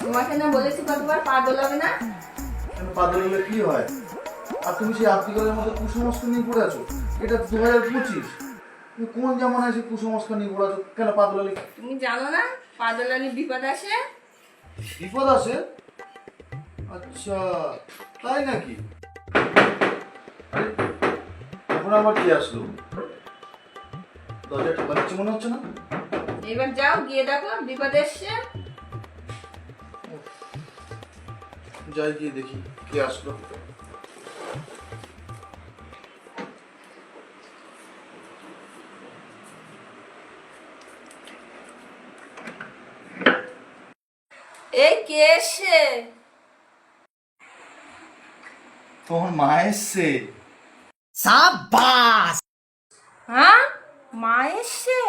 তোমাকে না বলেছি কতবার পা দোলাবে না। কেন পা দোলালে কি হয়? আর তুমি সেই আত্মীয়দের মধ্যে কুসংস্কার নিয়ে পড়ে আছো। এটা 2025, তুমি কোন জামানায় এসে কুসংস্কার নিয়ে পড়ে আছো? কেন পা দোলালে তুমি জানো না পা দোলালে বিপদ আসে? বিপদ আসে? আচ্ছা, তাই নাকি? আরে, এখন আবার কি আসলো? দরজা ঠোকা দিচ্ছে মনে হচ্ছে না? এবার যাও গিয়ে দেখো বিপদ এসছে। যাই গিয়ে দেখি কে আসলো। এই কে এসছে? তোমার মা এসছে। হ্যাঁ, মা এসছে।